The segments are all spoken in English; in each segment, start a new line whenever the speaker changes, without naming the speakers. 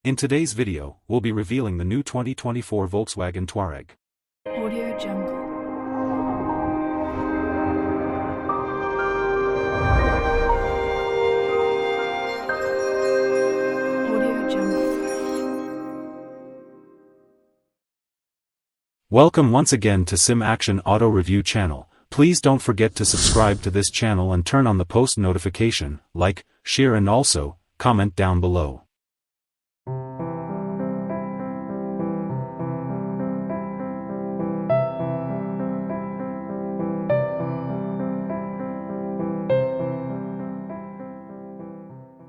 In today's video, we'll be revealing the new 2024 Volkswagen Touareg.
Audio Jungle. Audio Jungle.
Welcome once again to Sim Action Auto Review channel. Please don't forget to subscribe to this channel and turn on the post notification, like, share and also, comment down below.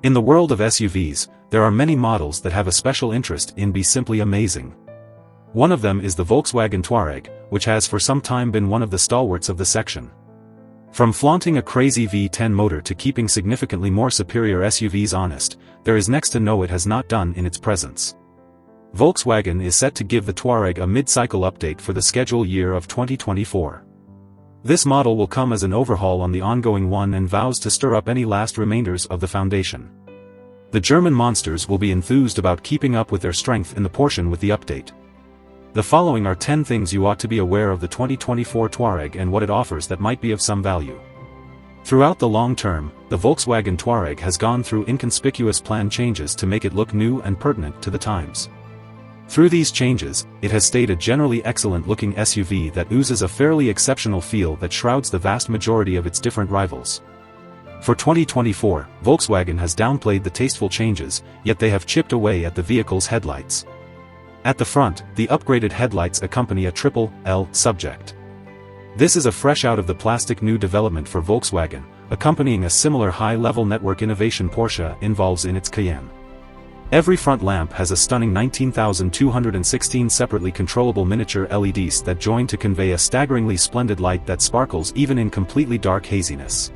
In the world of SUVs, there are many models that have a special interest in being simply amazing. One of them is the Volkswagen Touareg, which has for some time been one of the stalwarts of the section. From flaunting a crazy V10 motor to keeping significantly more superior SUVs honest, there is next to no it has not done in its presence. Volkswagen is set to give the Touareg a mid-cycle update for the schedule year of 2024. This model will come as an overhaul on the ongoing one and vows to stir up any last remainders of the foundation. The German monsters will be enthused about keeping up with their strength in the portion with the update. The following are 10 things you ought to be aware of the 2024 Touareg and what it offers that might be of some value. Throughout the long term, the Volkswagen Touareg has gone through inconspicuous plan changes to make it look new and pertinent to the times. Through these changes, it has stayed a generally excellent-looking SUV that oozes a fairly exceptional feel that shrouds the vast majority of its different rivals. For 2024, Volkswagen has downplayed the tasteful changes, yet they have chipped away at the vehicle's headlights. At the front, the upgraded headlights accompany a triple L subject. This is a fresh out-of-the-plastic new development for Volkswagen, accompanying a similar high-level network innovation Porsche involves in its Cayenne. Every front lamp has a stunning 19,216 separately controllable miniature LEDs that join to convey a staggeringly splendid light that sparkles even in completely dark haziness.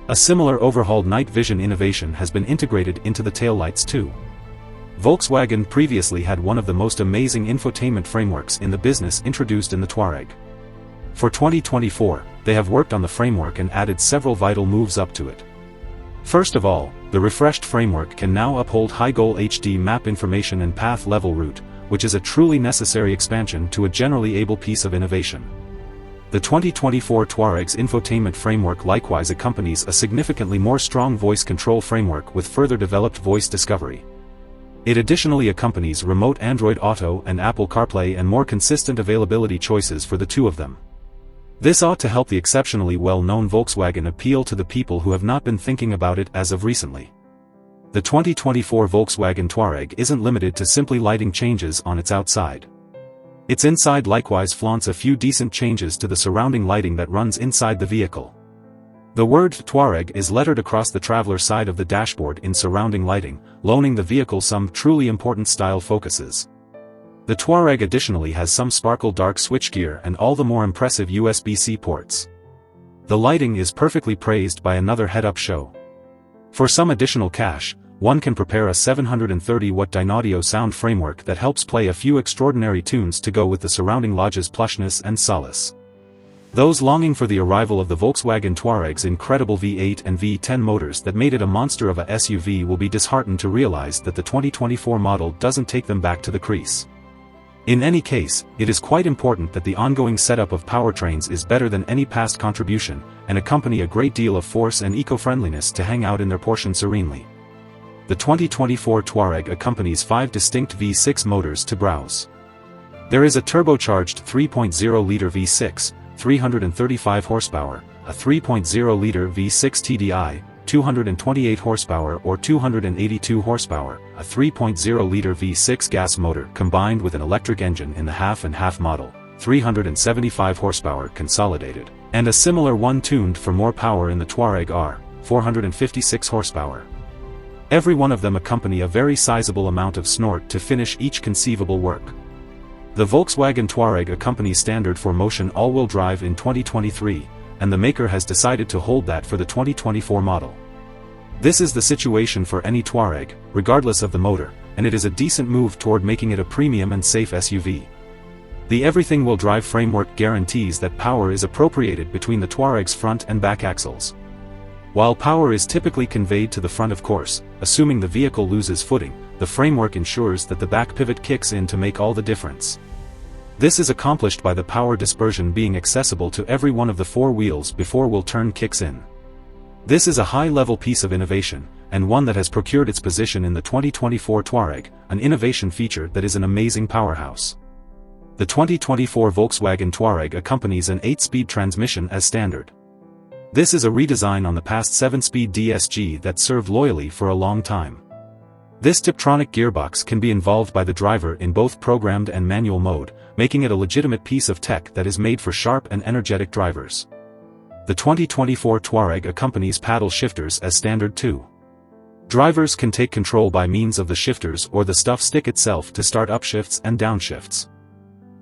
A similar overhauled night vision innovation has been integrated into the taillights too. Volkswagen previously had one of the most amazing infotainment frameworks in the business introduced in the Touareg. For 2024, they have worked on the framework and added several vital moves up to it. First of all, the refreshed framework can now uphold high-goal HD map information and path-level route, which is a truly necessary expansion to a generally able piece of innovation. The 2024 Touareg's infotainment framework likewise accompanies a significantly more strong voice control framework with further developed voice discovery. It additionally accompanies remote Android Auto and Apple CarPlay and more consistent availability choices for the two of them. This ought to help the exceptionally well-known Volkswagen appeal to the people who have not been thinking about it as of recently. The 2024 Volkswagen Touareg isn't limited to simply lighting changes on its outside. Its inside likewise flaunts a few decent changes to the surrounding lighting that runs inside the vehicle. The word Touareg is lettered across the traveler side of the dashboard in surrounding lighting, loaning the vehicle some truly important style focuses. The Touareg additionally has some sparkle dark switchgear and all the more impressive USB-C ports. The lighting is perfectly praised by another head-up show. For some additional cash, one can prepare a 730-watt Dynaudio sound framework that helps play a few extraordinary tunes to go with the surrounding lodge's plushness and solace. Those longing for the arrival of the Volkswagen Touareg's incredible V8 and V10 motors that made it a monster of a SUV will be disheartened to realize that the 2024 model doesn't take them back to the crease. In any case, it is quite important that the ongoing setup of powertrains is better than any past contribution, and accompany a great deal of force and eco-friendliness to hang out in their portion serenely. The 2024 Touareg accompanies 5 distinct V6 motors to browse. There is a turbocharged 3.0-liter V6, 335 horsepower, a 3.0-liter V6 TDI, 228 horsepower or 282 horsepower, a 3.0-liter V6 gas motor combined with an electric engine in the half-and-half model, 375 horsepower consolidated, and a similar one tuned for more power in the Touareg R, 456 horsepower. Every one of them accompany a very sizable amount of snort to finish each conceivable work. The Volkswagen Touareg accompanies standard 4Motion all-wheel drive in 2023, and the maker has decided to hold that for the 2024 model. This is the situation for any Touareg, regardless of the motor, and it is a decent move toward making it a premium and safe SUV. The everything-wheel drive framework guarantees that power is appropriated between the Touareg's front and back axles. While power is typically conveyed to the front of course, assuming the vehicle loses footing, the framework ensures that the back pivot kicks in to make all the difference. This is accomplished by the power dispersion being accessible to every one of the four wheels before wheel turn kicks in. This is a high-level piece of innovation, and one that has procured its position in the 2024 Touareg, an innovation feature that is an amazing powerhouse. The 2024 Volkswagen Touareg accompanies an 8-speed transmission as standard. This is a redesign on the past 7-speed DSG that served loyally for a long time. This Tiptronic gearbox can be involved by the driver in both programmed and manual mode, making it a legitimate piece of tech that is made for sharp and energetic drivers. The 2024 Touareg accompanies paddle shifters as standard too. Drivers can take control by means of the shifters or the stuff stick itself to start upshifts and downshifts.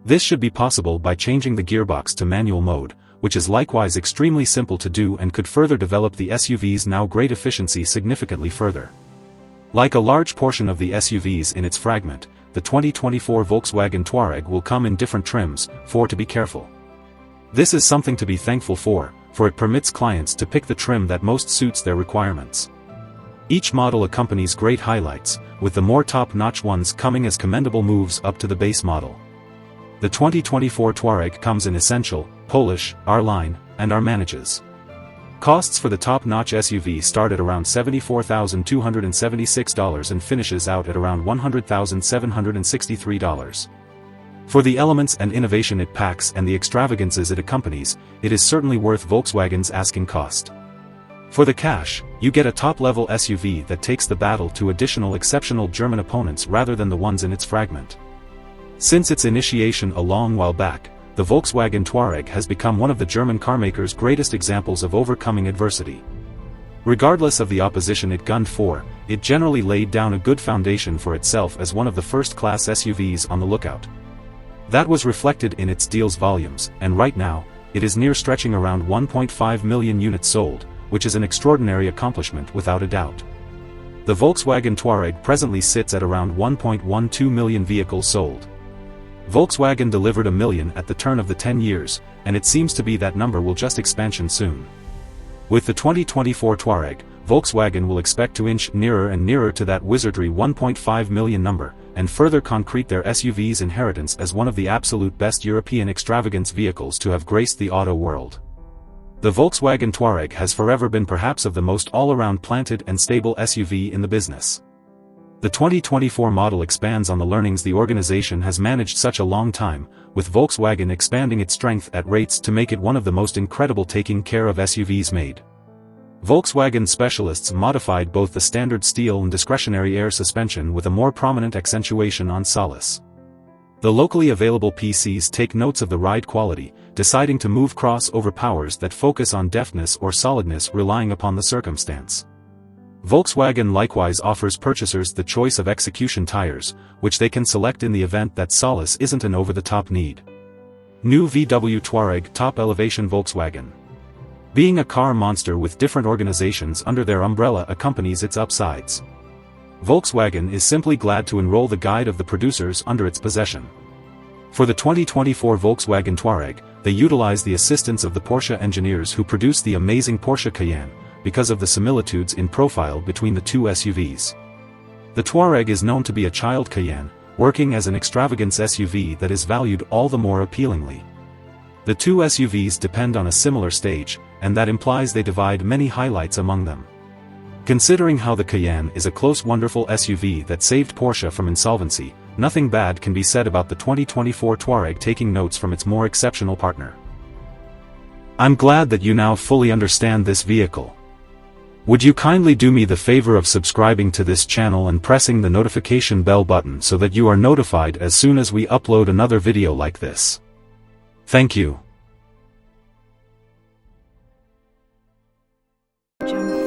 This should be possible by changing the gearbox to manual mode, which is likewise extremely simple to do and could further develop the SUV's now great efficiency significantly further. Like a large portion of the SUVs in its fragment, the 2024 Volkswagen Touareg will come in different trims, to be careful. This is something to be thankful for it permits clients to pick the trim that most suits their requirements. Each model accompanies great highlights, with the more top-notch ones coming as commendable moves up to the base model. The 2024 Touareg comes in Essential, Polish, R-Line, and R-Manages. Costs for the top-notch SUV start at around $74,276 and finishes out at around $100,763. For the elements and innovation it packs and the extravagances it accompanies, it is certainly worth Volkswagen's asking cost. For the cash, you get a top-level SUV that takes the battle to additional exceptional German opponents rather than the ones in its fragment. Since its initiation a long while back, the Volkswagen Touareg has become one of the German carmakers' greatest examples of overcoming adversity. Regardless of the opposition it gunned for, it generally laid down a good foundation for itself as one of the first-class SUVs on the lookout. That was reflected in its deals volumes, and right now, it is near stretching around 1.5 million units sold, which is an extraordinary accomplishment without a doubt. The Volkswagen Touareg presently sits at around 1.12 million vehicles sold. Volkswagen delivered 1 million at the turn of the 10 years, and it seems to be that number will just expansion soon. With the 2024 Touareg, Volkswagen will expect to inch nearer and nearer to that wizardry 1.5 million number, and further concrete their SUV's inheritance as one of the absolute best European extravagance vehicles to have graced the auto world. The Volkswagen Touareg has forever been perhaps of the most all-around planted and stable SUV in the business. The 2024 model expands on the learnings the organization has managed such a long time, with Volkswagen expanding its strength at rates to make it one of the most incredible taking care of SUVs made. Volkswagen specialists modified both the standard steel and discretionary air suspension with a more prominent accentuation on solace. The locally available PCs take notes of the ride quality, deciding to move crossover powers that focus on deftness or solidness relying upon the circumstance. Volkswagen likewise offers purchasers the choice of execution tires, which they can select in the event that solace isn't an over-the-top need. New VW Touareg Top Elevation Volkswagen. Being a car monster with different organizations under their umbrella accompanies its upsides. Volkswagen is simply glad to enroll the guide of the producers under its possession. For the 2024 Volkswagen Touareg, they utilize the assistance of the Porsche engineers who produced the amazing Porsche Cayenne, because of the similitudes in profile between the two SUVs. The Touareg is known to be a child Cayenne, working as an extravagance SUV that is valued all the more appealingly. The two SUVs depend on a similar stage, and that implies they divide many highlights among them. Considering how the Cayenne is a close wonderful SUV that saved Porsche from insolvency, nothing bad can be said about the 2024 Touareg taking notes from its more exceptional partner. I'm glad that you now fully understand this vehicle. Would you kindly do me the favor of subscribing to this channel and pressing the notification bell button so that you are notified as soon as we upload another video like this. Thank you.
Jungle.